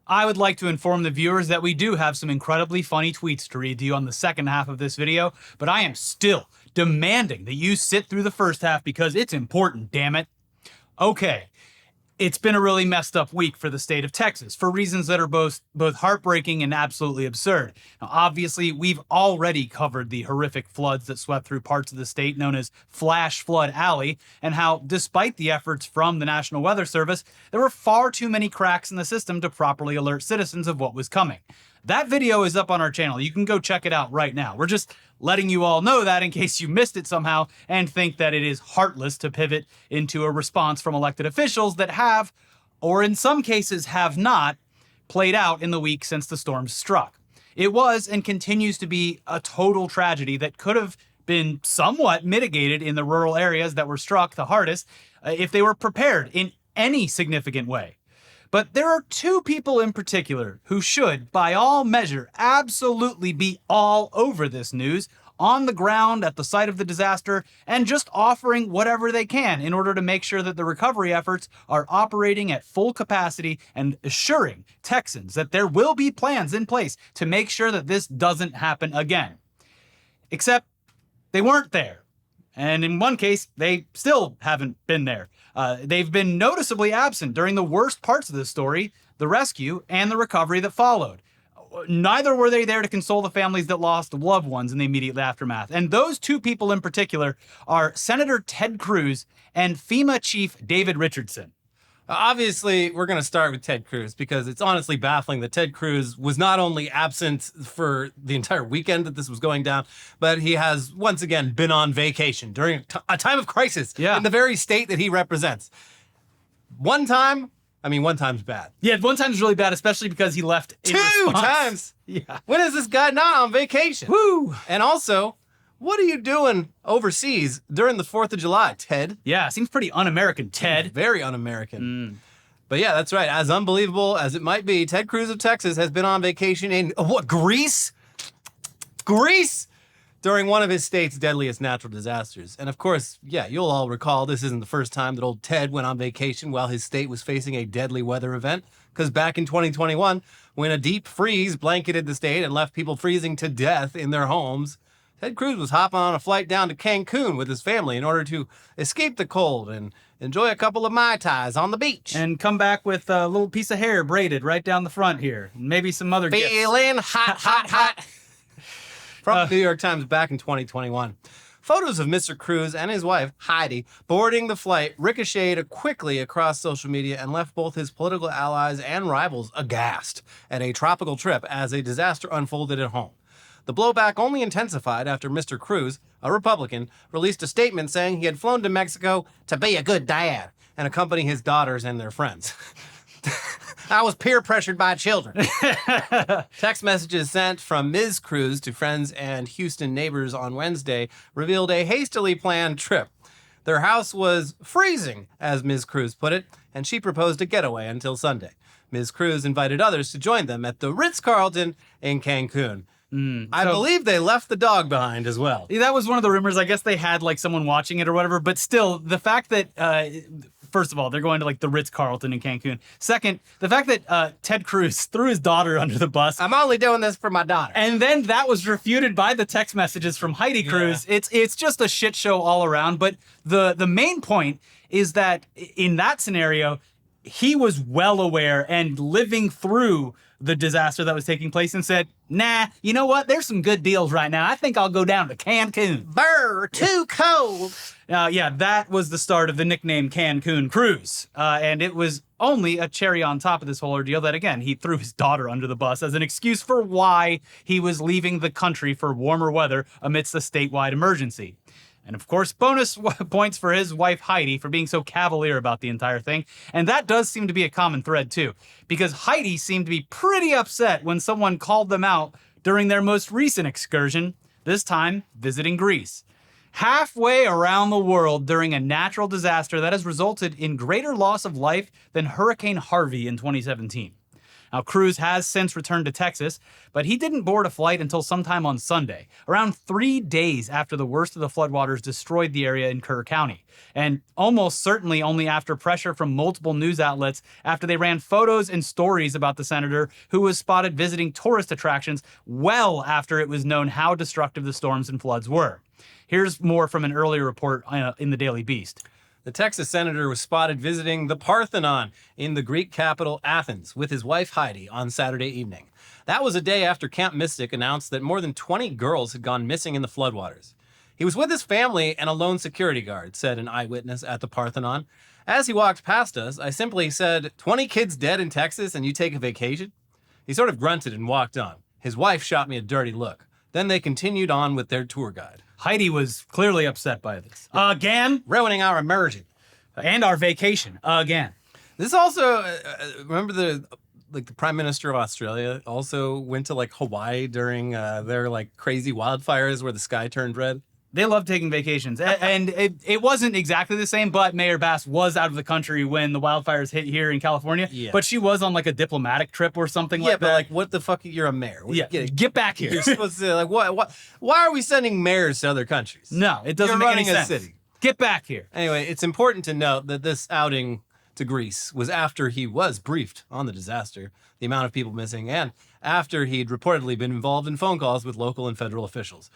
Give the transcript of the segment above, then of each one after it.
I would like to inform the viewers that we do have some incredibly funny tweets to read to you on the second half of this video, but I am still demanding that you sit through the first half because it's important, damn it. Okay, it's been a really messed up week for the state of Texas for reasons that are both heartbreaking and absolutely absurd. Now, obviously, we've already covered the horrific floods that swept through parts of the state known as Flash Flood Alley, and how, despite the efforts from the National Weather Service, there were far too many cracks in the system to properly alert citizens of what was coming. That video is up on our channel. You can go check it out right now. We're just letting you all know that in case you missed it somehow and think that it is heartless to pivot into a response from elected officials that have, or in some cases have not, played out in the week since the storms struck. It was and continues to be a total tragedy that could have been somewhat mitigated in the rural areas that were struck the hardest if they were prepared in any significant way. But there are two people in particular who should, by all measure, absolutely be all over this news, on the ground at the site of the disaster, and just offering whatever they can in order to make sure that the recovery efforts are operating at full capacity and assuring Texans that there will be plans in place to make sure that this doesn't happen again. Except they weren't there. And in one case, they still haven't been there. They've been noticeably absent during the worst parts of this story, the rescue and the recovery that followed. Neither were they there to console the families that lost loved ones in the immediate aftermath. And those two people in particular are Senator Ted Cruz and FEMA Chief David Richardson. Obviously, we're going to start with Ted Cruz because it's honestly baffling that Ted Cruz was not only absent for the entire weekend that this was going down, but he has once again been on vacation during a time of crisis in the very state that he represents. One time's bad. Yeah, one time's really bad, especially because he left in Two response. times? Yeah. When is this guy not on vacation? Woo! And also, what are you doing overseas during the 4th of July, Ted? Yeah, seems pretty un-American, Ted. Very un-American. But yeah, that's right. As unbelievable as it might be, Ted Cruz of Texas has been on vacation in, Greece? Greece? During one of his state's deadliest natural disasters. And of course, yeah, you'll all recall this isn't the first time that old Ted went on vacation while his state was facing a deadly weather event. Because back in 2021, when a deep freeze blanketed the state and left people freezing to death in their homes, Ted Cruz was hopping on a flight down to Cancun with his family in order to escape the cold and enjoy a couple of Mai Tais on the beach. And come back with a little piece of hair braided right down the front here. Maybe some other gifts. Feeling hot, hot, hot. From the New York Times back in 2021. Photos of Mr. Cruz and his wife, Heidi, boarding the flight ricocheted quickly across social media and left both his political allies and rivals aghast at a tropical trip as a disaster unfolded at home. The blowback only intensified after Mr. Cruz, a Republican, released a statement saying he had flown to Mexico to be a good dad and accompany his daughters and their friends. I was peer pressured by children. Text messages sent from Ms. Cruz to friends and Houston neighbors on Wednesday revealed a hastily planned trip. Their house was freezing, as Ms. Cruz put it, and she proposed a getaway until Sunday. Ms. Cruz invited others to join them at the Ritz-Carlton in Cancun. I believe they left the dog behind as well. That was one of the rumors. I guess they had like someone watching it or whatever, but still, the fact that, first of all, they're going to like the Ritz-Carlton in Cancun. Second, the fact that Ted Cruz threw his daughter under the bus. I'm only doing this for my daughter. And then that was refuted by the text messages from Heidi Cruz. It's just a shit show all around. But the main point is that in that scenario, he was well aware and living through the disaster that was taking place and said, nah, you know what? There's some good deals right now. I think I'll go down to Cancun. Brr, too cold. Yeah, that was the start of the nickname Cancun Cruz. And it was only a cherry on top of this whole ordeal that, again, he threw his daughter under the bus as an excuse for why he was leaving the country for warmer weather amidst a statewide emergency. And of course, bonus points for his wife, Heidi, for being so cavalier about the entire thing. And that does seem to be a common thread, too, because Heidi seemed to be pretty upset when someone called them out during their most recent excursion, this time visiting Greece. Halfway around the world during a natural disaster that has resulted in greater loss of life than Hurricane Harvey in 2017. Now, Cruz has since returned to Texas, but he didn't board a flight until sometime on Sunday, around 3 days after the worst of the floodwaters destroyed the area in Kerr County. And almost certainly only after pressure from multiple news outlets after they ran photos and stories about the senator who was spotted visiting tourist attractions well after it was known how destructive the storms and floods were. Here's more from an earlier report in the Daily Beast. The Texas senator was spotted visiting the Parthenon in the Greek capital Athens with his wife Heidi on Saturday evening. That was a day after Camp Mystic announced that more than 20 girls had gone missing in the floodwaters. He was with his family and a lone security guard, said an eyewitness at the Parthenon. As he walked past us, I simply said, 20 kids dead in Texas and you take a vacation? He sort of grunted and walked on. His wife shot me a dirty look. Then they continued on with their tour guide. Heidi was clearly upset by this. Again? Ruining our immersion. And our vacation. Again. This also, remember the Prime Minister of Australia also went to like Hawaii during their like crazy wildfires where the sky turned red? They love taking vacations. And it wasn't exactly the same, but Mayor Bass was out of the country when the wildfires hit here in California. Yeah. But she was on like a diplomatic trip or something like that. Yeah, but like what the fuck? You're a mayor. Get back here. You're supposed to, like, why are we sending mayors to other countries? No, it doesn't make any sense. A city. Get back here. Anyway, it's important to note that this outing to Greece was after he was briefed on the disaster, the amount of people missing, and after he'd reportedly been involved in phone calls with local and federal officials.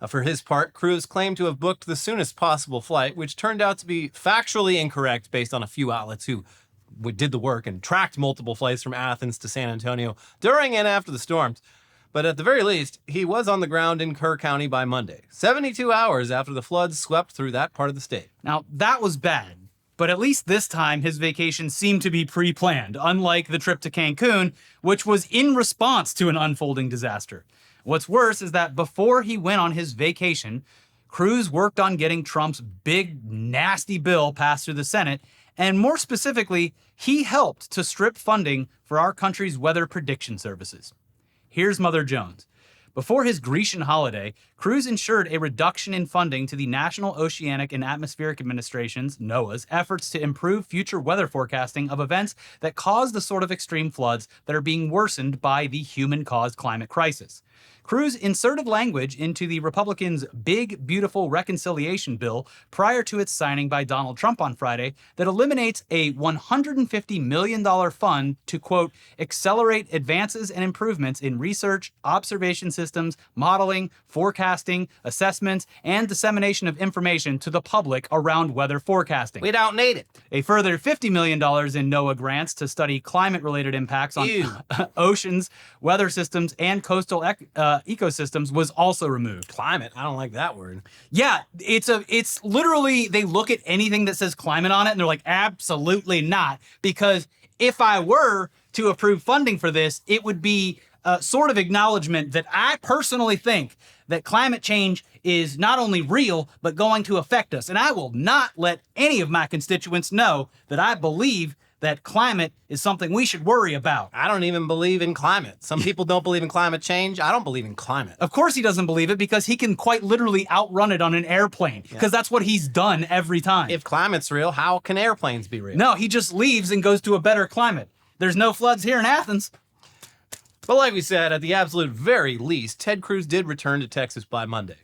For his part, Cruz claimed to have booked the soonest possible flight, which turned out to be factually incorrect based on a few outlets who did the work and tracked multiple flights from Athens to San Antonio during and after the storms. But at the very least, he was on the ground in Kerr County by Monday, 72 hours after the floods swept through that part of the state. Now, that was bad, but at least this time his vacation seemed to be pre-planned, unlike the trip to Cancun, which was in response to an unfolding disaster. What's worse is that before he went on his vacation, Cruz worked on getting Trump's big, nasty bill passed through the Senate, and more specifically, he helped to strip funding for our country's weather prediction services. Here's Mother Jones. Before his Grecian holiday, Cruz ensured a reduction in funding to the National Oceanic and Atmospheric Administration's, NOAA's, efforts to improve future weather forecasting of events that cause the sort of extreme floods that are being worsened by the human-caused climate crisis. Cruz inserted language into the Republicans' Big, Beautiful Reconciliation Bill prior to its signing by Donald Trump on Friday that eliminates a $150 million fund to, quote, accelerate advances and improvements in research, observation systems, modeling, forecasting, assessments, and dissemination of information to the public around weather forecasting. We don't need it. A further $50 million in NOAA grants to study climate-related impacts on oceans, weather systems, and coastal ecosystems was also removed. Climate? I don't like that word. Yeah, it's literally, they look at anything that says climate on it and they're like, absolutely not. Because if I were to approve funding for this, it would be a sort of acknowledgement that I personally think that climate change is not only real, but going to affect us. And I will not let any of my constituents know that I believe that climate is something we should worry about. I don't even believe in climate. Some people don't believe in climate change. I don't believe in climate. Of course he doesn't believe it because he can quite literally outrun it on an airplane because that's what he's done every time. If climate's real, how can airplanes be real? No, he just leaves and goes to a better climate. There's no floods here in Athens. But like we said, at the absolute very least, Ted Cruz did return to Texas by Monday.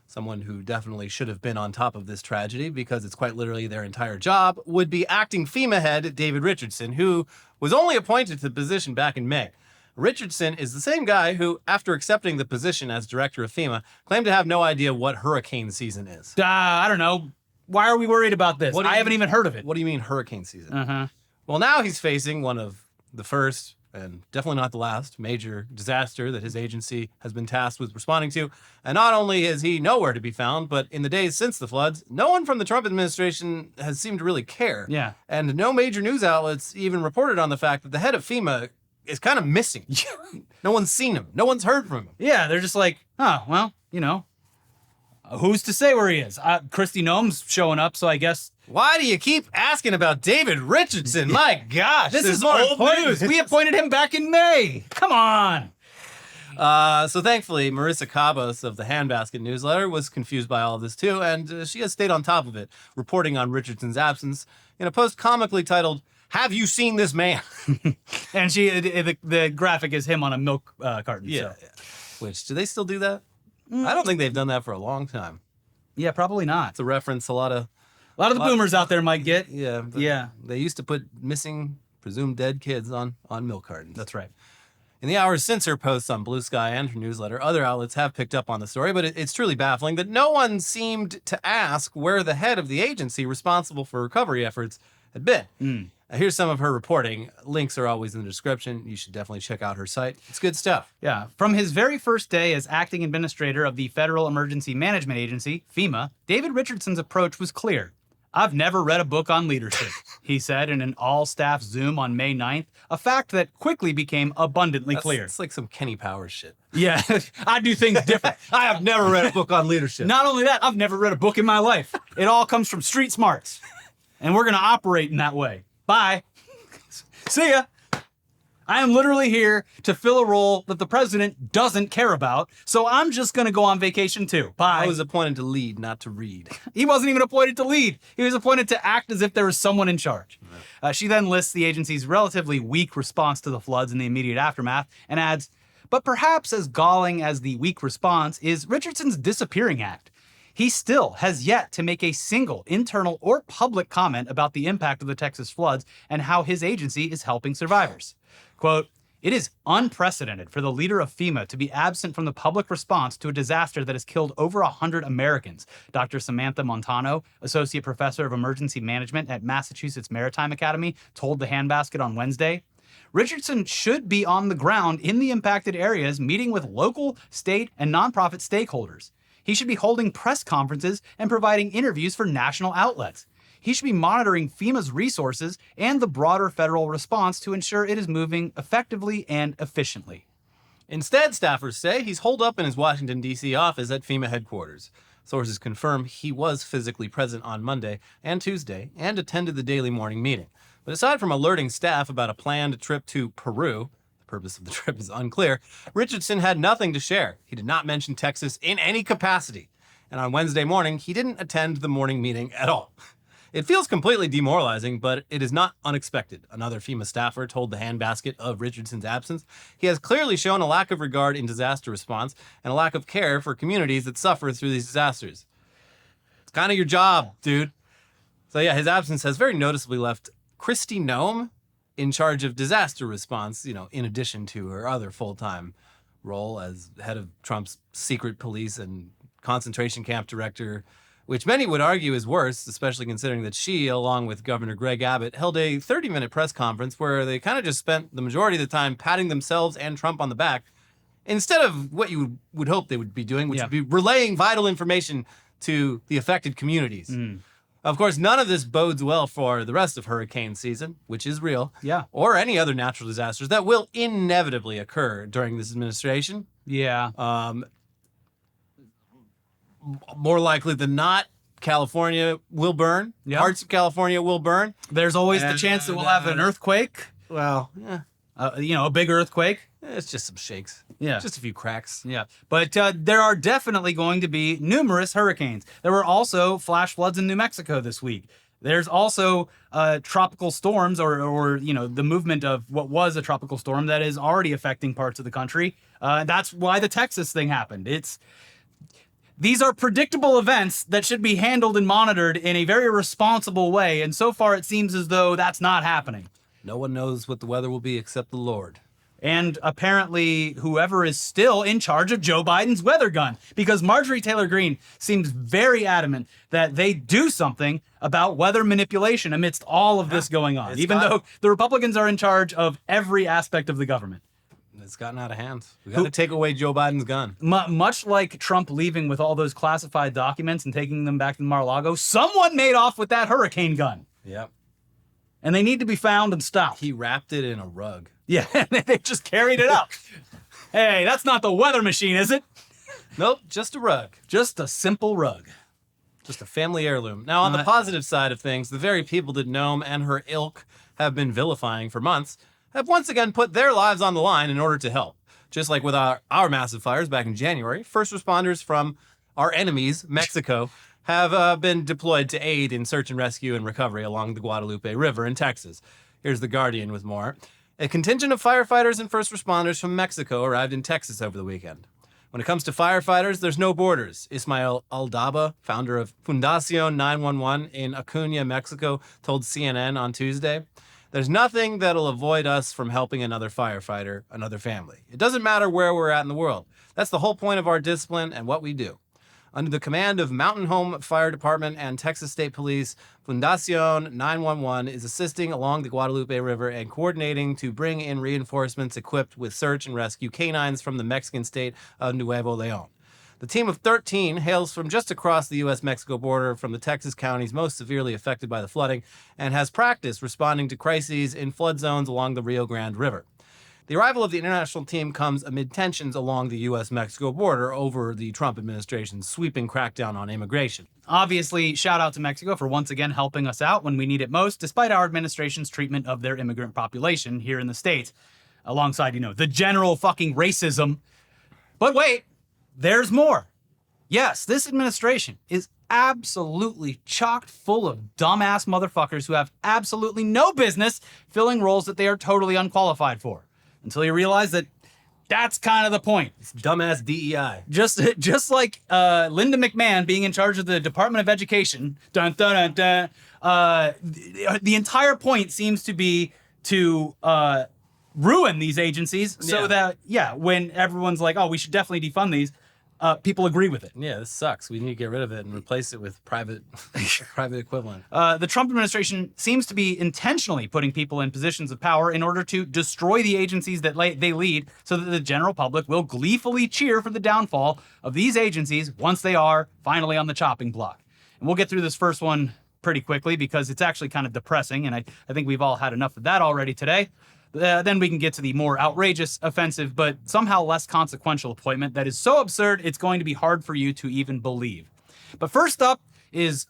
Someone who definitely should have been on top of this tragedy because it's quite literally their entire job would be acting FEMA head David Richardson, who was only appointed to the position back in May. Richardson is the same guy who, after accepting the position as director of FEMA, claimed to have no idea what hurricane season is. I don't know. Why are we worried about this? I haven't even heard of it. What do you mean hurricane season? Well, now he's facing one of the first, and definitely not the last, major disaster that his agency has been tasked with responding to. And not only is he nowhere to be found, but in the days since the floods, no one from the Trump administration has seemed to really care. Yeah. And no major news outlets even reported on the fact that the head of FEMA is kind of missing. No one's seen him. No one's heard from him. Yeah, they're just like, oh, well, you know, who's to say where he is? Kristi Noem's showing up, so I guess. Why do you keep asking about David Richardson? My gosh, this is old news. We appointed him back in May. Come on. So thankfully, Marissa Cabos of the Handbasket newsletter was confused by all of this too, and she has stayed on top of it, reporting on Richardson's absence in a post comically titled, have you seen this man? And the graphic is him on a milk carton. Yeah. So. Which, do they still do that? I don't think they've done that for a long time. Yeah, probably not. It's a reference a lot of the boomers out there might get. Yeah. Yeah. They used to put missing, presumed dead kids on milk cartons. That's right. In the hours since her posts on Blue Sky and her newsletter, other outlets have picked up on the story, but it's truly baffling that no one seemed to ask where the head of the agency responsible for recovery efforts had been. Here's some of her reporting. Links are always in the description. You should definitely check out her site. It's good stuff. Yeah. From his very first day as acting administrator of the Federal Emergency Management Agency, FEMA, David Richardson's approach was clear. I've never read a book on leadership, he said in an all-staff Zoom on May 9th, a fact that quickly became abundantly clear. It's like some Kenny Powers shit. Yeah, I do things different. I have never read a book on leadership. Not only that, I've never read a book in my life. It all comes from street smarts. And we're going to operate in that way. Bye. See ya. I am literally here to fill a role that the president doesn't care about, so I'm just going to go on vacation too. Bye. I was appointed to lead, not to read. He wasn't even appointed to lead. He was appointed to act as if there was someone in charge. She then lists the agency's relatively weak response to the floods in the immediate aftermath and adds, but perhaps as galling as the weak response is Richardson's disappearing act. He still has yet to make a single internal or public comment about the impact of the Texas floods and how his agency is helping survivors. Quote, it is unprecedented for the leader of FEMA to be absent from the public response to a disaster that has killed over 100 Americans, Dr. Samantha Montano, Associate Professor of Emergency Management at Massachusetts Maritime Academy, told The Handbasket on Wednesday. Richardson should be on the ground in the impacted areas meeting with local, state, and nonprofit stakeholders. He should be holding press conferences and providing interviews for national outlets. He should be monitoring FEMA's resources and the broader federal response to ensure it is moving effectively and efficiently. Instead, staffers say he's holed up in his Washington, D.C. office at FEMA headquarters. Sources confirm he was physically present on Monday and Tuesday and attended the daily morning meeting. But aside from alerting staff about a planned trip to Peru, the purpose of the trip is unclear, Richardson had nothing to share. He did not mention Texas in any capacity. And on Wednesday morning, he didn't attend the morning meeting at all. It feels completely demoralizing, but it is not unexpected. Another FEMA staffer told The Handbasket of Richardson's absence. He has clearly shown a lack of regard in disaster response and a lack of care for communities that suffer through these disasters. It's kind of your job, dude. So yeah, his absence has very noticeably left Kristi Noem in charge of disaster response, in addition to her other full-time role as head of Trump's secret police and concentration camp director, which many would argue is worse, especially considering that she, along with Governor Greg Abbott, held a 30-minute press conference where they kind of just spent the majority of the time patting themselves and Trump on the back, instead of what you would hope they would be doing, which would be relaying vital information to the affected communities. Of course, none of this bodes well for the rest of hurricane season, which is real, or any other natural disasters that will inevitably occur during this administration. More likely than not, California will burn. Parts of California will burn. There's always the chance that we'll have an earthquake. Well, yeah. A big earthquake. It's just some shakes. Yeah. Just a few cracks. Yeah. But there are definitely going to be numerous hurricanes. There were also flash floods in New Mexico this week. There's also tropical storms or the movement of what was a tropical storm that is already affecting parts of the country. That's why the Texas thing happened. These are predictable events that should be handled and monitored in a very responsible way. And so far, it seems as though that's not happening. No one knows what the weather will be except the Lord. And apparently, whoever is still in charge of Joe Biden's weather gun, because Marjorie Taylor Greene seems very adamant that they do something about weather manipulation amidst all of this going on, even though the Republicans are in charge of every aspect of the government. It's gotten out of hand. We got to take away Joe Biden's gun. Much like Trump leaving with all those classified documents and taking them back to Mar-a-Lago, someone made off with that hurricane gun. Yep. And they need to be found and stopped. He wrapped it in a rug. Yeah, they just carried it up. Hey, that's not the weather machine, is it? Nope, just a rug. Just a simple rug. Just a family heirloom. Now, on the positive side of things, the very people that Noem and her ilk have been vilifying for months have once again put their lives on the line in order to help. Just like with our massive fires back in January, first responders from our enemies, Mexico, have been deployed to aid in search and rescue and recovery along the Guadalupe River in Texas. Here's The Guardian with more. A contingent of firefighters and first responders from Mexico arrived in Texas over the weekend. When it comes to firefighters, there's no borders. Ismael Aldaba, founder of Fundación 911 in Acuña, Mexico, told CNN on Tuesday, "There's nothing that'll avoid us from helping another firefighter, another family. It doesn't matter where we're at in the world. That's the whole point of our discipline and what we do." Under the command of Mountain Home Fire Department and Texas State Police, Fundación 911 is assisting along the Guadalupe River and coordinating to bring in reinforcements equipped with search and rescue canines from the Mexican state of Nuevo León. The team of 13 hails from just across the U.S.-Mexico border from the Texas counties most severely affected by the flooding and has practiced responding to crises in flood zones along the Rio Grande River. The arrival of the international team comes amid tensions along the U.S.-Mexico border over the Trump administration's sweeping crackdown on immigration. Obviously, shout out to Mexico for once again helping us out when we need it most, despite our administration's treatment of their immigrant population here in the States, alongside, the general fucking racism. But wait, there's more. Yes, this administration is absolutely chocked full of dumbass motherfuckers who have absolutely no business filling roles that they are totally unqualified for. Until you realize that that's kind of the point. It's dumbass DEI. Just like Linda McMahon being in charge of the Department of Education, dun, dun, dun, dun, the entire point seems to be to ruin these agencies so that, when everyone's like, oh, we should definitely defund these, people agree with it. Yeah, this sucks. We need to get rid of it and replace it with private equivalent. The Trump administration seems to be intentionally putting people in positions of power in order to destroy the agencies that they lead so that the general public will gleefully cheer for the downfall of these agencies once they are finally on the chopping block. And we'll get through this first one pretty quickly because it's actually kind of depressing, and I think we've all had enough of that already today. Then we can get to the more outrageous, offensive, but somehow less consequential appointment that is so absurd it's going to be hard for you to even believe. But first up is,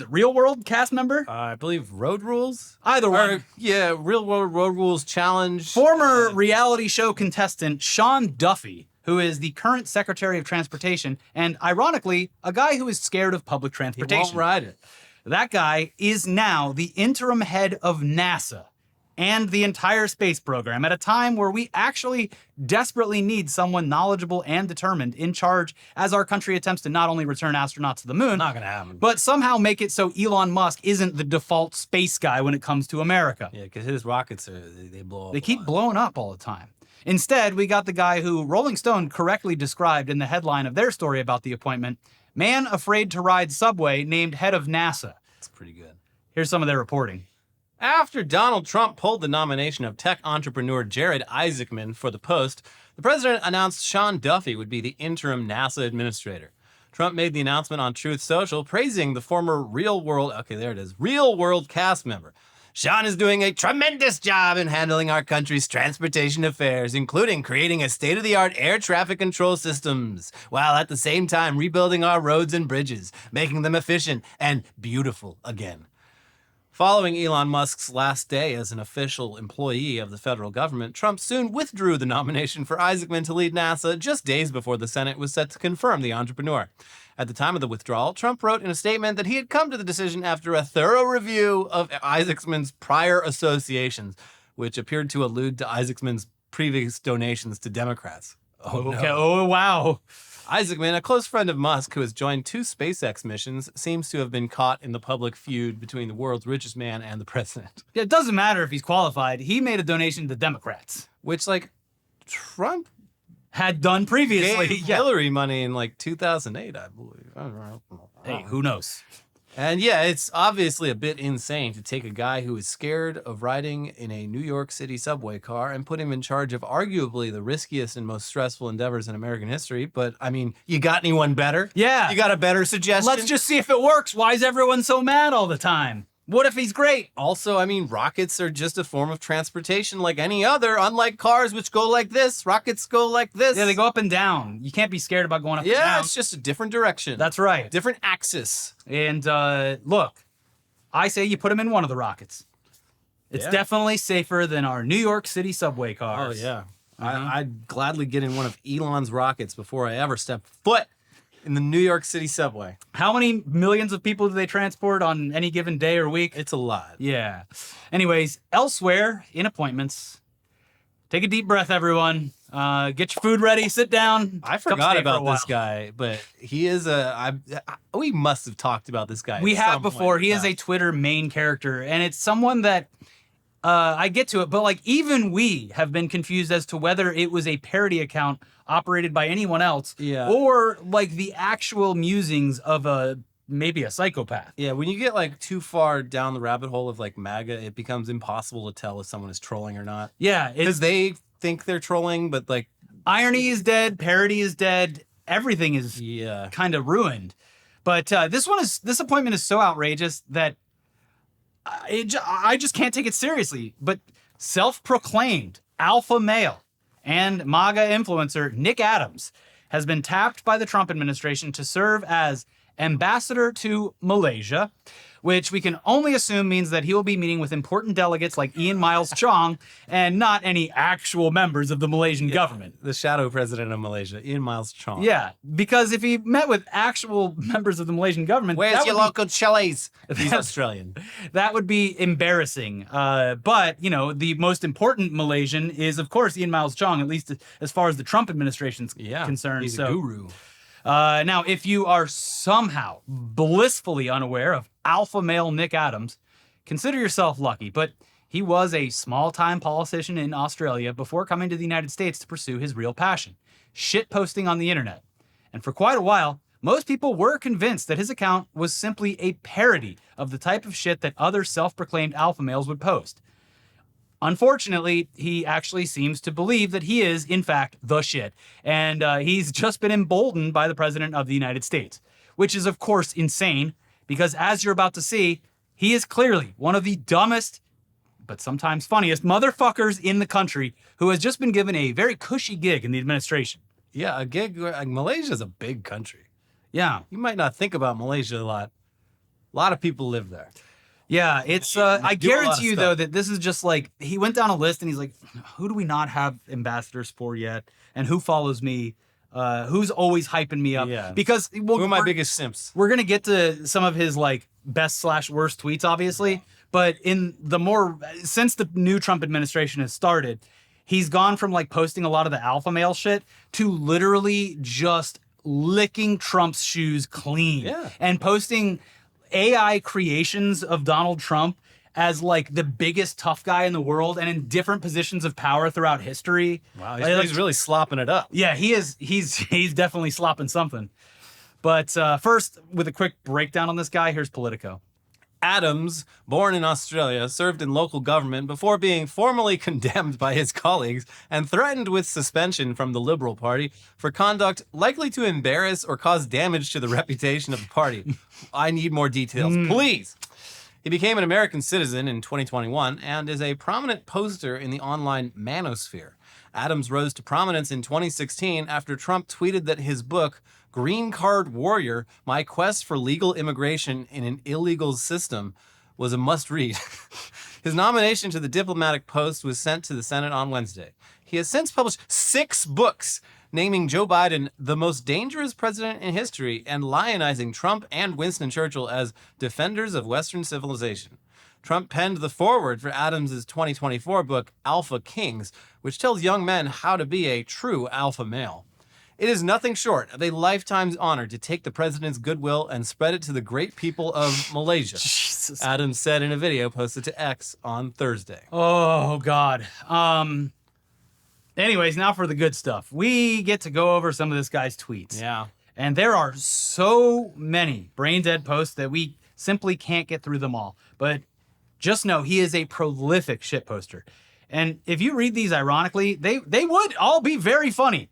Real World cast member? I believe Road Rules? Either one. Real World Road Rules Challenge. Former reality show contestant Sean Duffy, who is the current Secretary of Transportation, and ironically, a guy who is scared of public transportation. He won't ride it. That guy is now the interim head of NASA and the entire space program at a time where we actually desperately need someone knowledgeable and determined in charge as our country attempts to not only return astronauts to the moon, Not gonna happen. but somehow make it so Elon Musk isn't the default space guy when it comes to America. Yeah, because his rockets they blow up. They keep blowing up all the time. Instead, we got the guy who Rolling Stone correctly described in the headline of their story about the appointment, man afraid to ride subway named head of NASA. That's pretty good. Here's some of their reporting. After Donald Trump pulled the nomination of tech entrepreneur Jared Isaacman for the post, the president announced Sean Duffy would be the interim NASA administrator. Trump made the announcement on Truth Social, praising the former Real World cast member. Sean is doing a tremendous job in handling our country's transportation affairs, including creating a state-of-the-art air traffic control systems, while at the same time rebuilding our roads and bridges, making them efficient and beautiful again. Following Elon Musk's last day as an official employee of the federal government, Trump soon withdrew the nomination for Isaacman to lead NASA just days before the Senate was set to confirm the entrepreneur. At the time of the withdrawal, Trump wrote in a statement that he had come to the decision after a thorough review of Isaacman's prior associations, which appeared to allude to Isaacman's previous donations to Democrats. Okay. Oh, wow. Isaacman, a close friend of Musk who has joined 2 SpaceX missions, seems to have been caught in the public feud between the world's richest man and the president. Yeah, it doesn't matter if he's qualified. He made a donation to the Democrats. Which, Trump Had done previously. gave Hillary money in, 2008, I believe. I don't know. Hey, who knows? And yeah, it's obviously a bit insane to take a guy who is scared of riding in a New York City subway car and put him in charge of arguably the riskiest and most stressful endeavors in American history. But, you got anyone better? Yeah. You got a better suggestion? Let's just see if it works. Why is everyone so mad all the time? What if he's great? Also, rockets are just a form of transportation like any other. Unlike cars, which go like this, rockets go like this. Yeah, they go up and down. You can't be scared about going up and down. Yeah, it's just a different direction. That's right. Different axis. And look, I say you put him in one of the rockets. It's definitely safer than our New York City subway Oh, cars. yeah. I'd gladly get in one of Elon's rockets before I ever step foot in the New York City subway. How many millions of people do they transport on any given day or week? It's a lot. Yeah. Anyways, elsewhere in appointments, take a deep breath, everyone. Get your food ready, sit down. I come forgot stay for a about while. this guy, but he is we must have talked about this guy. We at have some before. point. He is a Twitter main character, and it's someone that I get to it, but like even we have been confused as to whether it was a parody account operated by anyone else, or like the actual musings of maybe a psychopath. Yeah, when you get like too far down the rabbit hole of like MAGA, it becomes impossible to tell if someone is trolling or not. Yeah, because they think they're trolling, but like irony is dead, parody is dead, everything is kind of ruined. But this appointment is so outrageous that I just can't take it seriously. But self-proclaimed alpha male and MAGA influencer Nick Adams has been tapped by the Trump administration to serve as ambassador to Malaysia, which we can only assume means that he will be meeting with important delegates like Ian Miles Chong and not any actual members of the Malaysian government. The shadow president of Malaysia, Ian Miles Chong. Yeah, because if he met with actual members of the Malaysian government... Where's your local chilies? If he's Australian. That would be embarrassing. But, you know, the most important Malaysian is, of course, Ian Miles Chong, at least as far as the Trump administration's concerned. He's a guru. Now, if you are somehow blissfully unaware of alpha male Nick Adams, consider yourself lucky. But he was a small-time politician in Australia before coming to the United States to pursue his real passion, shitposting on the internet. And for quite a while, most people were convinced that his account was simply a parody of the type of shit that other self-proclaimed alpha males would post. Unfortunately, he actually seems to believe that he is, in fact, the shit. And he's just been emboldened by the President of the United States, which is, of course, insane, because as you're about to see, he is clearly one of the dumbest, but sometimes funniest motherfuckers in the country who has just been given a very cushy gig in the administration. Yeah, a gig. Malaysia's a big country. Yeah. You might not think about Malaysia a lot. A lot of people live there. Yeah, it's, I guarantee you, though, that this is just like, he went down a list and he's like, who do we not have ambassadors for yet? And who follows me? Who's always hyping me up? Yeah. Because who are my biggest simps? We're going to get to some of his like best/worst tweets, obviously. But since the new Trump administration has started, he's gone from like posting a lot of the alpha male shit to literally just licking Trump's shoes clean. Yeah. And posting AI creations of Donald Trump as like the biggest tough guy in the world and in different positions of power throughout history. Wow, he's really slopping it up. Yeah, he is. He's definitely slopping something. But first, with a quick breakdown on this guy, here's Politico. Adams, born in Australia, served in local government before being formally condemned by his colleagues and threatened with suspension from the Liberal Party for conduct likely to embarrass or cause damage to the reputation of the party. I need more details, please. He became an American citizen in 2021 and is a prominent poster in the online manosphere. Adams rose to prominence in 2016 after Trump tweeted that his book, Green Card Warrior, My Quest for Legal Immigration in an Illegal System, was a must-read. His nomination to the diplomatic post was sent to the Senate on Wednesday. He has since published 6 books, naming Joe Biden the most dangerous president in history and lionizing Trump and Winston Churchill as defenders of Western civilization. Trump penned the foreword for Adams' 2024 book, Alpha Kings, which tells young men how to be a true alpha male. It is nothing short of a lifetime's honor to take the president's goodwill and spread it to the great people of Malaysia, Jesus. Adams said in a video posted to X on Thursday. Oh, God. Anyways, now for the good stuff. We get to go over some of this guy's tweets. Yeah. And there are so many brain dead posts that we simply can't get through them all. But just know he is a prolific shit poster. And if you read these ironically, they would all be very funny.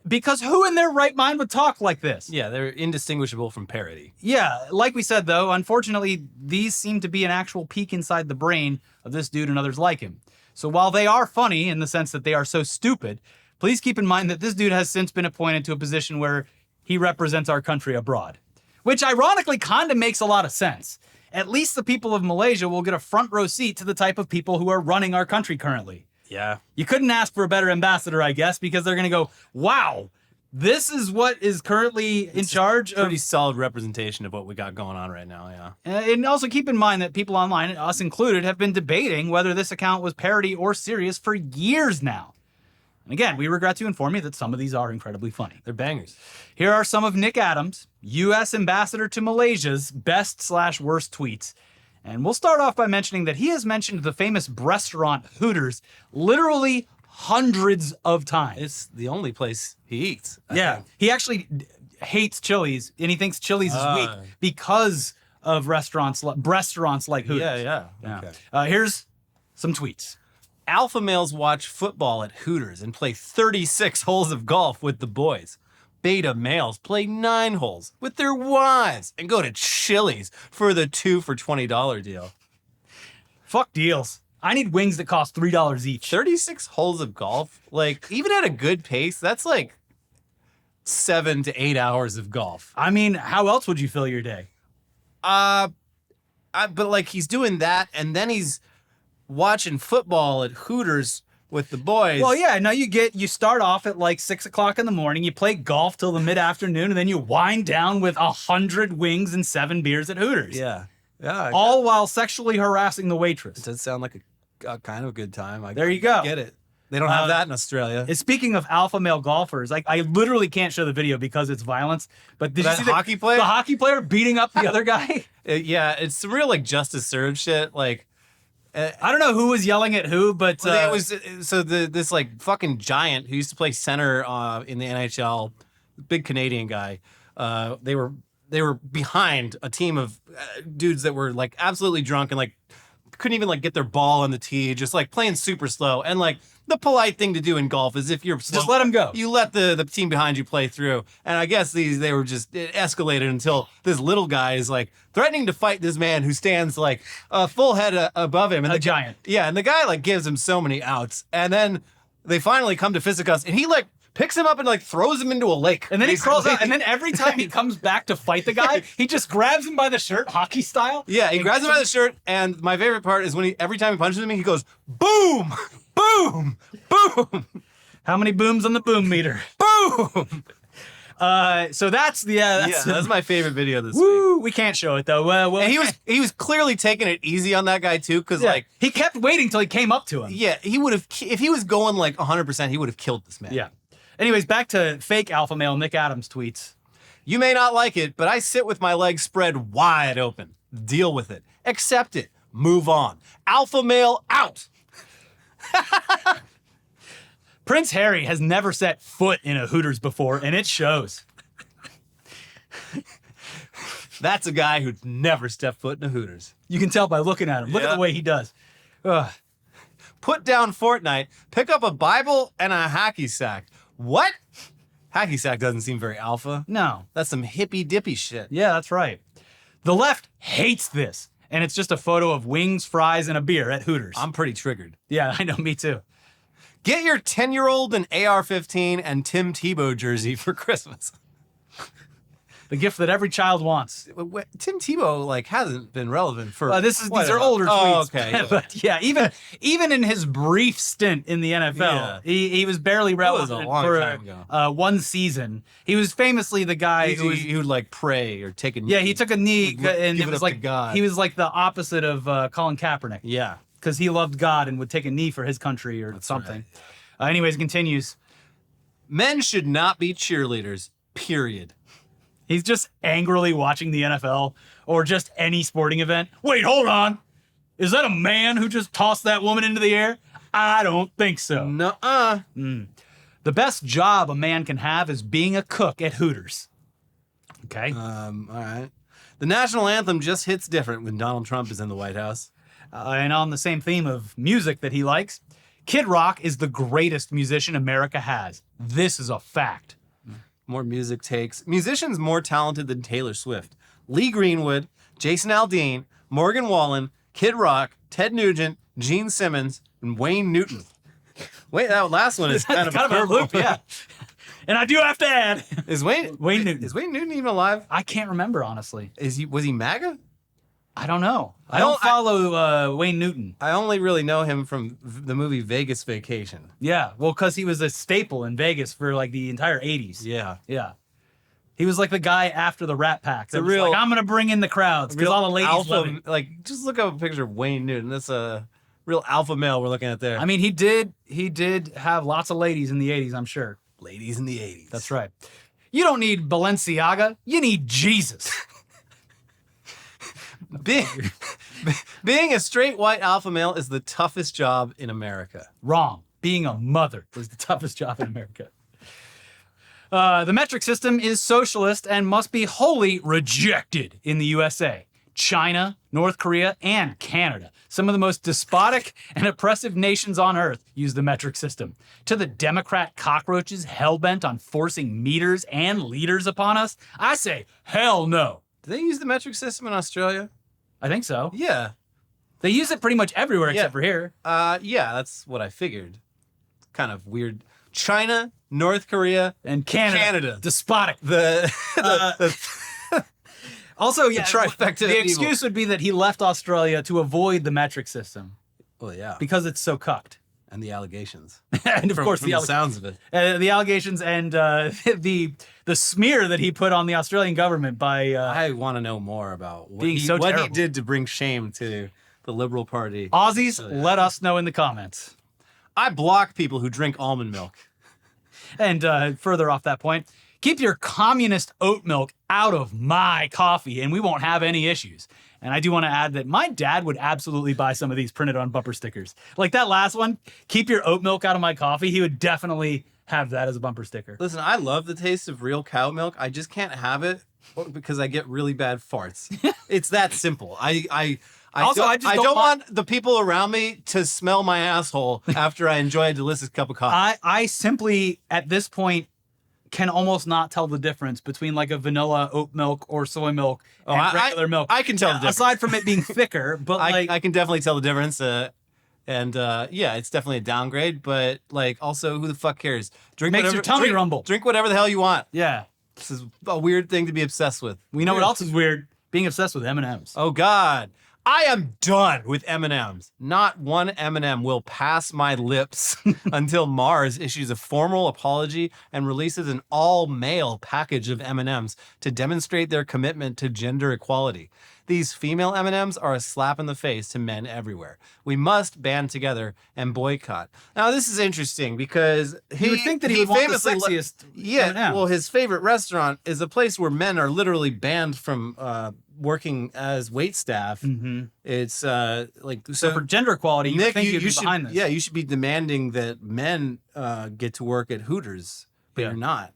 Because who in their right mind would talk like this? Yeah, they're indistinguishable from parody. Yeah, like we said, though, unfortunately, these seem to be an actual peek inside the brain of this dude and others like him. So while they are funny in the sense that they are so stupid, please keep in mind that this dude has since been appointed to a position where he represents our country abroad. Which ironically kind of makes a lot of sense. At least the people of Malaysia will get a front row seat to the type of people who are running our country currently. Yeah. You couldn't ask for a better ambassador, I guess, because they're going to go, wow, This is what is currently in charge of. Pretty solid representation of what we got going on right now, yeah. And also keep in mind that people online, us included, have been debating whether this account was parody or serious for years now. And again, we regret to inform you that some of these are incredibly funny. They're bangers. Here are some of Nick Adams, U.S. ambassador to Malaysia's best/worst tweets. And we'll start off by mentioning that he has mentioned the famous restaurant Hooters literally hundreds of times. It's the only place he eats. I Yeah. think. He actually hates Chili's, and he thinks Chili's is weak because of restaurants like Hooters. Yeah. Yeah. Okay. Here's some tweets. Alpha males watch football at Hooters and play 36 holes of golf with the boys. Beta males play 9 holes with their wives and go to Chili's for the 2 for $20 deal. Fuck deals. I need wings that cost $3 each. 36 holes of golf, like even at a good pace, that's like 7 to 8 hours of golf. I mean, how else would you fill your day? But like he's doing that, and then he's watching football at Hooters with the boys. Well, yeah, no, you start off at like 6 o'clock in the morning, you play golf till the mid-afternoon, and then you wind down with 100 wings and 7 beers at Hooters. Yeah. All while sexually harassing the waitress. It does sound like a kind of good time. There you go. Get it. They don't have that in Australia. Speaking of alpha male golfers, like I literally can't show the video because it's violence. But did you That see hockey player? The hockey player beating up the other guy? Yeah, it's some real like justice served shit. Like I don't know who was yelling at who, but it was this like fucking giant who used to play center in the NHL, big Canadian guy. They were behind a team of dudes that were like absolutely drunk and like couldn't even like get their ball on the tee, just like playing super slow. And like the polite thing to do in golf is if you're slow, just let them go. You let the team behind you play through. And I guess they were just it escalated until this little guy is like threatening to fight this man who stands like a full head above him. And A giant. Yeah, and the guy like gives him so many outs. And then they finally come to fisticuffs, and he like picks him up and like throws him into a lake. And then basically. he crawls out, and then every time he comes back to fight the guy, he just grabs him by the shirt, hockey style. Yeah, he grabs him by the shirt, and my favorite part is when every time he punches me, he goes, boom, boom, boom, How many booms on the boom meter? boom. So that's That's my favorite video this week. woo. We can't show it though. Well, And he was clearly taking it easy on that guy too, because yeah, like he kept waiting till he came up to him. yeah, he would have if he was going like 100%, he would have killed this man. Yeah. Anyways, back to fake alpha male Nick Adams tweets. You may not like it, but I sit with my legs spread wide open. Deal with it. Accept it. Move on. Alpha male out. Prince Harry has never set foot in a Hooters before, and it shows. That's a guy who'd never stepped foot in a Hooters. You can tell by looking at him. Look at Yeah. the way he does. Ugh. Put down Fortnite, pick up a Bible and a hacky sack. What? Hacky sack doesn't seem very alpha. No. That's some hippy dippy shit. Yeah, that's right. The left hates this, and it's just a photo of wings, fries, and a beer at Hooters. I'm pretty triggered. Yeah, I know, me too. Get your 10-year-old an AR-15 and Tim Tebow jersey for Christmas. The gift that every child wants. Tim Tebow like hasn't been relevant for. These are older tweets. Oh, okay. Yeah. But yeah, even in his brief stint in the NFL, Yeah. he was barely was a relevant long for time ago. one season. He was famously the guy who was. He would like pray or take a knee. Yeah, he took a knee, Give and it it was up to like God. he was like the opposite of Colin Kaepernick Yeah. because he loved God and would take a knee for his country or something. Anyways, continues. Men should not be cheerleaders, period. He's just angrily watching the NFL or just any sporting event. Wait, hold on. Is that a man who just tossed that woman into the air? I don't think so. Nuh-uh. The best job a man can have is being a cook at Hooters. Okay. All right. The national anthem just hits different when Donald Trump is in the White House. And on the same theme of music that he likes, Kid Rock is the greatest musician America has. This is a fact. More music takes. Musicians more talented than Taylor Swift. Lee Greenwood, Jason Aldean, Morgan Wallen, Kid Rock, Ted Nugent, Gene Simmons, and Wayne Newton. Wait, that last one is kind of a a loop, yeah. And I do have to add, Is Wayne Newton. Is Wayne Newton even alive? I can't remember, honestly. Was he MAGA? I don't know. I don't- don't follow Wayne Newton. I only really know him from the movie Vegas Vacation. Yeah, well, because he was a staple in Vegas for like the entire 80s. Yeah. Yeah. He was like the guy after the Rat Pack. That a was real- like, I'm going to bring in the crowds because Real all the ladies alpha, love it. like, just look up a picture of Wayne Newton. That's a real alpha male we're looking at there. I mean, he did have lots of ladies in the 80s, I'm sure. Ladies in the 80s. That's right. You don't need Balenciaga. You need Jesus. Being a straight white alpha male is the toughest job in America. Wrong. Being a mother is the toughest job in America. The metric system is socialist and must be wholly rejected in the USA, China, North Korea, and Canada. Some of the most despotic and oppressive nations on earth use the metric system. To the Democrat cockroaches hell-bent on forcing meters and liters upon us, I say, hell no. Do they use the metric system in Australia? I think so. Yeah. They use it pretty much everywhere Yeah. except for here. Yeah, that's what I figured. Kind of weird. China, North Korea, And Canada. Despotic. the Also, yeah, trifecta of the evil. excuse would be that he left Australia to avoid the metric system well, yeah, because it's so cucked. and the allegations. And of From- course, from the sounds of it. the allegations and the smear that he put on the Australian government by I want to know more about what, Being he, so what he terrible. did to bring shame to the Liberal Party. Aussies. Let us know in the comments. I block people who drink almond milk. And further off that point, keep your communist oat milk out of my coffee and we won't have any issues. And I do want to add that my dad would absolutely buy some of these printed on bumper stickers. Like that last one, keep your oat milk out of my coffee. He would definitely have that as a bumper sticker. Listen, I love the taste of real cow milk. I just can't have it because I get really bad farts. It's that simple. I Also, I just don't want the people around me to smell my asshole after I enjoy a delicious cup of coffee. I simply, at this point, can almost not tell the difference between like a vanilla oat milk or soy milk and regular milk. I can tell the difference. Aside from it being thicker, but like I can definitely tell the difference. Yeah, it's definitely a downgrade, but like also who the fuck cares? Drink Makes your tummy rumble. Drink whatever the hell you want. yeah. This is a weird thing to be obsessed with. We know what else is weird? Being obsessed with M&Ms. Oh God. I am done with M&Ms. Not one M&M will pass my lips until Mars issues a formal apology and releases an all-male package of M&Ms to demonstrate their commitment to gender equality. These female M&Ms are a slap in the face to men everywhere. We must band together and boycott. Now, this is interesting because You would think that he would want the sexiest Yeah, M&M. well, his favorite restaurant is a place where men are literally banned from working as wait staff. Mm-hmm. It's like So for gender equality, you Nick, think you'd be should, behind this. yeah, you should be demanding that men get to work at Hooters, but Yeah. you're not.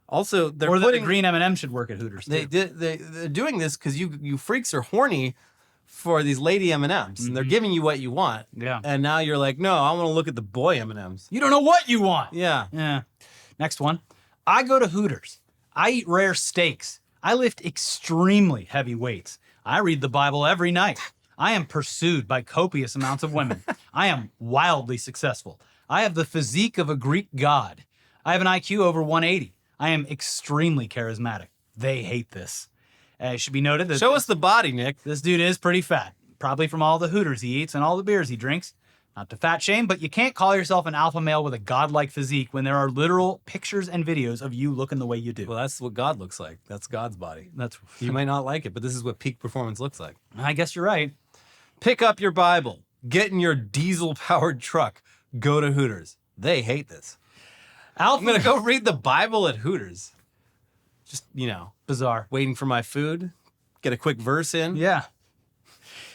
Also, they're Or that putting the green M&M should work at Hooters too. they're doing this because you freaks are horny for these lady M&Ms, and they're giving you what you want. Yeah. And now you're like, no, I want to look at the boy M&Ms. You don't know what you want. Yeah. Yeah. Next one. I go to Hooters. I eat rare steaks. I lift extremely heavy weights. I read the Bible every night. I am pursued by copious amounts of women. I am wildly successful. I have the physique of a Greek god. I have an IQ over 180. I am extremely charismatic. They hate this. It should be noted that Show us the body, Nick. this dude is pretty fat, probably from all the Hooters he eats and all the beers he drinks. Not to fat shame, but you can't call yourself an alpha male with a godlike physique when there are literal pictures and videos of you looking the way you do. Well, that's what God looks like. That's God's body. That's, You might not like it, but this is what peak performance looks like. I guess you're right. Pick up your Bible. Get in your diesel-powered truck. Go to Hooters. They hate this. Alpha I'm going to go read the Bible at Hooters. Just, bizarre. waiting for my food. Get a quick verse in. Yeah.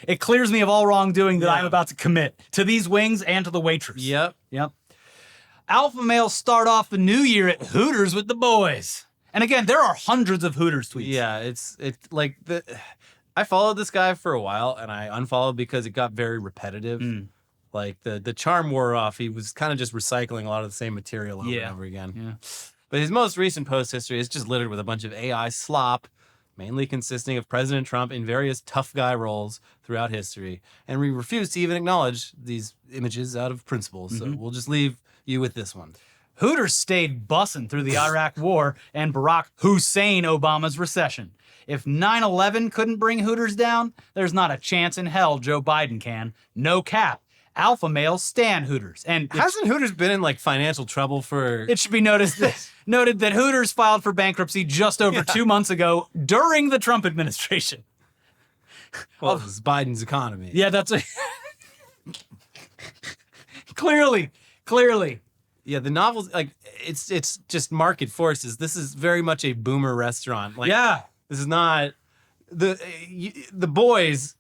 It clears me of all wrongdoing that Yeah. I'm about to commit to these wings and to the waitress. Yep. Yep. Alpha males start off the new year at Hooters with the boys. And again, there are hundreds of Hooters tweets. Yeah, it's like I followed this guy for a while and I unfollowed because it got very repetitive. Like the charm wore off. He was kind of just recycling a lot of the same material over and over again. Yeah. But his most recent post history is just littered with a bunch of AI slop, mainly consisting of President Trump in various tough guy roles throughout history. And we refuse to even acknowledge these images out of principle. So we'll just leave you with this one. Hooters stayed bussin' through the Iraq War and Barack Hussein Obama's recession. If 9/11 couldn't bring Hooters down, there's not a chance in hell Joe Biden can. No cap. Alpha males stan Hooters. And Hasn't Hooters been in like financial trouble for? it should be noted that Hooters filed for bankruptcy just over 2 months ago during the Trump administration. Well, this is Biden's economy. Yeah, that's a clearly. Yeah, the novels, like it's just market forces. This is very much a boomer restaurant. Like, Yeah. this is not the boys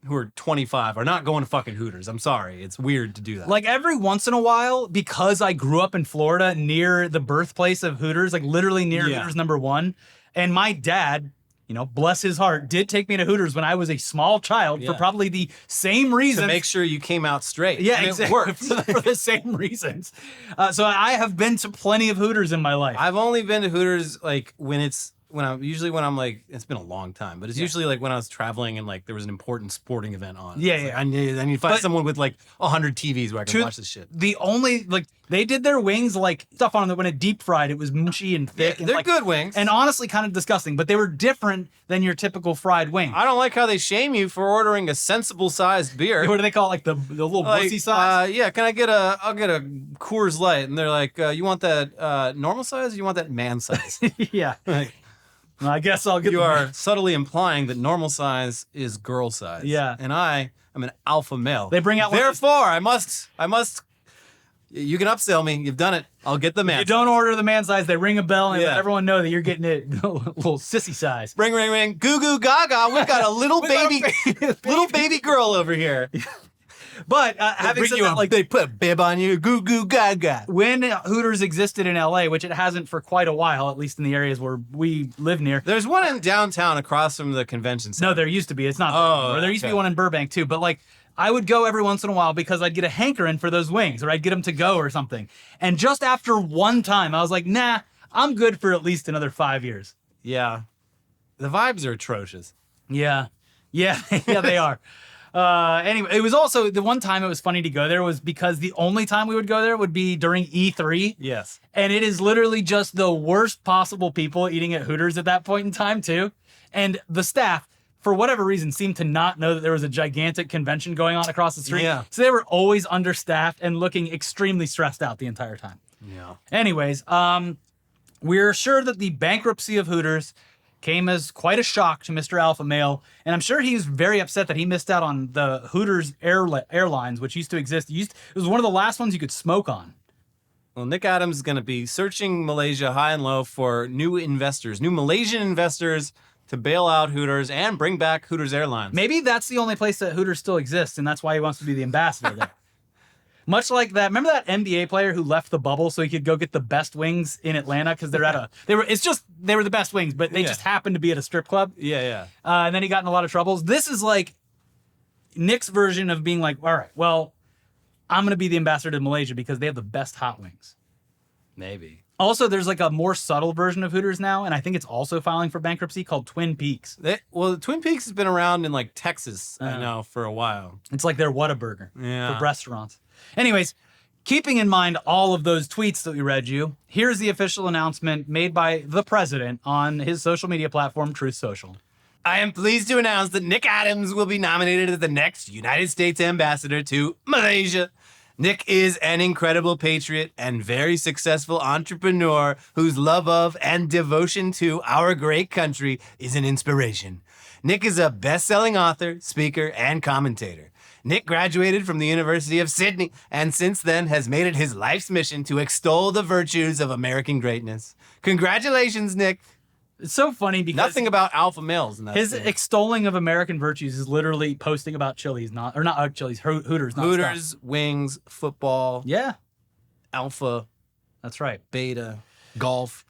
who are 25 are not going to fucking Hooters. I'm sorry, it's weird to do that. Like every once in a while, because I grew up in Florida near the birthplace of Hooters, like literally near Yeah. Hooters #1, and my dad, you know, bless his heart, did take me to Hooters when I was a small child for Yeah. probably the same reason. to make sure you came out straight. Yeah, And exactly. It worked. for the same reasons. So I have been to plenty of Hooters in my life. I've only been to Hooters like when I'm like, it's been a long time, but it's usually like when I was traveling and like there was an important sporting event on. Yeah, It's yeah. like, I need to find But- someone with like 100 TVs where I can To- watch this shit. The only, like, they did their wings, like, stuff on them when it deep fried. It was mushy and thick. and They're like, good wings. And honestly, kind of disgusting, but they were different than your typical fried wing. I don't like how they shame you for ordering a sensible sized beer. What do they call it? Like the little Like, wussy size? yeah, can I get I'll get a Coors Light. And they're like, you want that normal size or you want that man size? Yeah. Like, Well, I guess I'll get you the- are subtly implying that normal size is girl size. Yeah. And I am an alpha male. They bring out one of those- Therefore, I must, you can upsell me. You've done it. I'll get the man. You don't order the man size, they ring a bell and let Yeah. everyone know that you're getting it a little sissy size. Ring, ring, ring. Goo, goo, gaga. We've got a little little baby girl over here. But having said that, like, they put a bib on you. Goo, goo, gaga. when Hooters existed in LA, which it hasn't for quite a while, at least in the areas where we live near. There's one in downtown across from the convention center. No, there used to be. It's not. Oh, There used to be okay. one in Burbank too. But like, I would go every once in a while because I'd get a hankering for those wings, or I'd get them to go or something. And just after one time, I was like, nah, I'm good for at least another 5 years. Yeah. The vibes are atrocious. Yeah, yeah, they are. Anyway, it was also the one time it was funny to go there was because the only time we would go there would be during E3. Yes. And it is literally just the worst possible people eating at Hooters at that point in time, too. And the staff, for whatever reason, seemed to not know that there was a gigantic convention going on across the street. Yeah. So they were always understaffed and looking extremely stressed out the entire time. Yeah. Anyways, we're sure that the bankruptcy of Hooters came as quite a shock to Mr. Alpha Male, and I'm sure he was very upset that he missed out on the Hooters Airlines, which used to exist. It was one of the last ones you could smoke on. Well, Nick Adams is going to be searching Malaysia high and low for new Malaysian investors to bail out Hooters and bring back Hooters Airlines. Maybe that's the only place that Hooters still exists, and that's why he wants to be the ambassador there. Much like that. Remember that NBA player who left the bubble so he could go get the best wings in Atlanta because they were the best wings, but they just happened to be at a strip club. Yeah, yeah. And then he got in a lot of troubles. This is like Nick's version of being like, all right, well, I'm going to be the ambassador to Malaysia because they have the best hot wings. Maybe. Also, there's like a more subtle version of Hooters now, and I think it's also filing for bankruptcy called Twin Peaks. Twin Peaks has been around in like Texas, I know, for a while. It's like their Whataburger Yeah. for restaurants. Anyways, keeping in mind all of those tweets that we read you, here's the official announcement made by the president on his social media platform, Truth Social. I am pleased to announce that Nick Adams will be nominated as the next United States ambassador to Malaysia. Nick is an incredible patriot and very successful entrepreneur whose love of and devotion to our great country is an inspiration. Nick is a best-selling author, speaker, and commentator. Nick graduated from the University of Sydney and since then has made it his life's mission to extol the virtues of American greatness. Congratulations, Nick. It's so funny because Nothing about alpha males in that. his thing. extolling of American virtues is literally posting about Chili's, not Chili's, Hooters, not Hooters, wings, football, Yeah, alpha, that's right. beta, golf.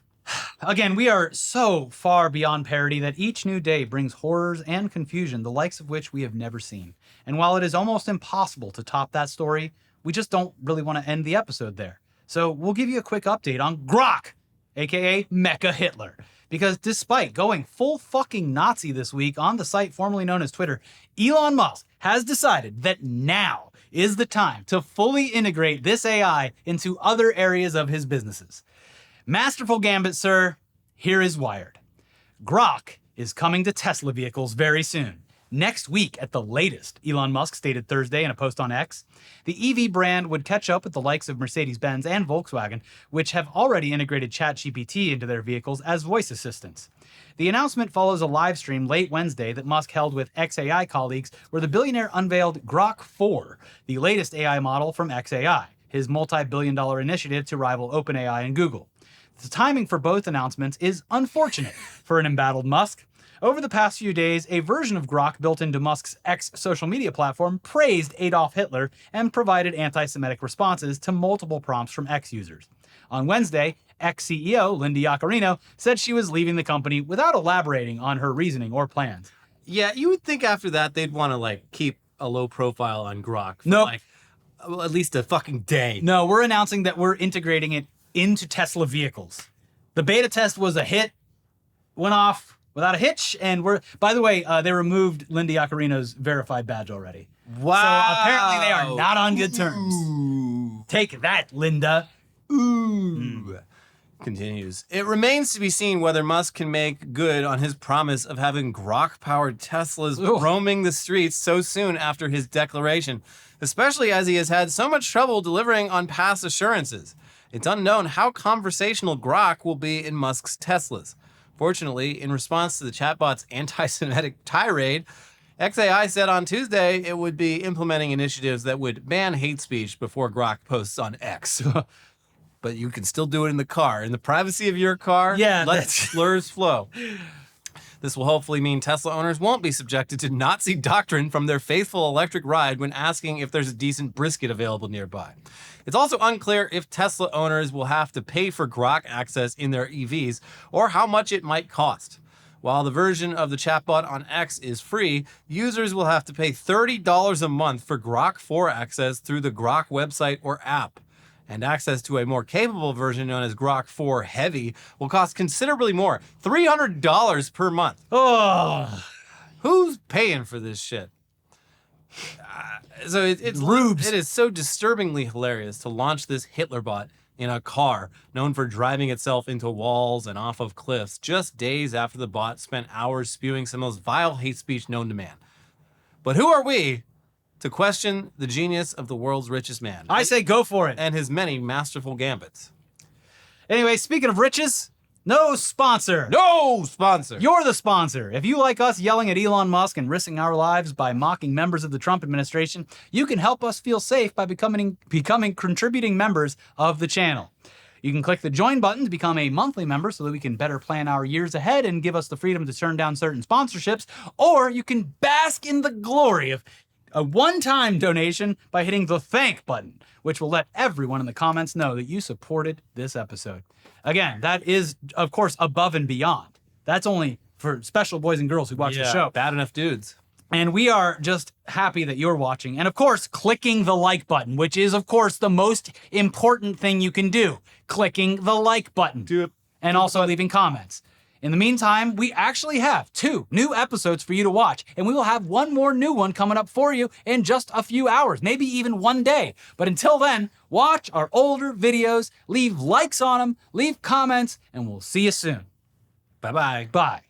Again, we are so far beyond parody that each new day brings horrors and confusion, the likes of which we have never seen. And while it is almost impossible to top that story, we just don't really want to end the episode there. So we'll give you a quick update on Grok, aka Mecha Hitler. Because despite going full fucking Nazi this week on the site formerly known as Twitter, Elon Musk has decided that now is the time to fully integrate this AI into other areas of his businesses. Masterful gambit, sir. Here is Wired. Grok is coming to Tesla vehicles very soon. Next week at the latest, Elon Musk stated Thursday in a post on X. The EV brand would catch up with the likes of Mercedes-Benz and Volkswagen, which have already integrated ChatGPT into their vehicles as voice assistants. The announcement follows a live stream late Wednesday that Musk held with XAI colleagues, where the billionaire unveiled Grok 4, the latest AI model from XAI, his multi-billion-dollar initiative to rival OpenAI and Google. The timing for both announcements is unfortunate for an embattled Musk. Over the past few days, a version of Grok built into Musk's X social media platform praised Adolf Hitler and provided anti-Semitic responses to multiple prompts from X users. On Wednesday, X CEO Linda Yaccarino said she was leaving the company without elaborating on her reasoning or plans. Yeah, you would think after that they'd want to keep a low profile on Grok for Nope. at least a fucking day. No, we're announcing that we're integrating it into Tesla vehicles. The beta test was a hit, went off without a hitch, and by the way, they removed Linda Yaccarino's verified badge already. Wow. So apparently they are not on good terms. Ooh. Take that, Linda. Ooh. Continues. It remains to be seen whether Musk can make good on his promise of having Grok-powered Teslas roaming the streets so soon after his declaration, especially as he has had so much trouble delivering on past assurances. It's unknown how conversational Grok will be in Musk's Teslas. Fortunately, in response to the chatbot's anti-Semitic tirade, XAI said on Tuesday it would be implementing initiatives that would ban hate speech before Grok posts on X. But you can still do it in the car. In the privacy of your car, let slurs flow. This will hopefully mean Tesla owners won't be subjected to Nazi doctrine from their faithful electric ride when asking if there's a decent brisket available nearby. It's also unclear if Tesla owners will have to pay for Grok access in their EVs or how much it might cost. While the version of the chatbot on X is free, users will have to pay $30 a month for Grok 4 access through the Grok website or app. And access to a more capable version known as Grok 4 Heavy will cost considerably more, $300 per month. Oh, who's paying for this shit? So it's rubes. It is so disturbingly hilarious to launch this Hitler bot in a car known for driving itself into walls and off of cliffs just days after the bot spent hours spewing some of the most vile hate speech known to man. But who are we to question the genius of the world's richest man? I say go for it. And his many masterful gambits. Anyway, speaking of riches, no sponsor. No sponsor. You're the sponsor. If you like us yelling at Elon Musk and risking our lives by mocking members of the Trump administration, you can help us feel safe by becoming contributing members of the channel. You can click the join button to become a monthly member so that we can better plan our years ahead and give us the freedom to turn down certain sponsorships, or you can bask in the glory of a one-time donation by hitting the thank button, which will let everyone in the comments know that you supported this episode. Again, that is, of course, above and beyond. That's only for special boys and girls who watch the show. Bad enough dudes. And we are just happy that you're watching. And of course, clicking the like button, which is, of course, the most important thing you can do. Clicking the like button. Do it. And also leaving comments. In the meantime, we actually have 2 new episodes for you to watch, and we will have one more new one coming up for you in just a few hours, maybe even one day. But until then, watch our older videos, leave likes on them, leave comments, and we'll see you soon. Bye-bye. Bye.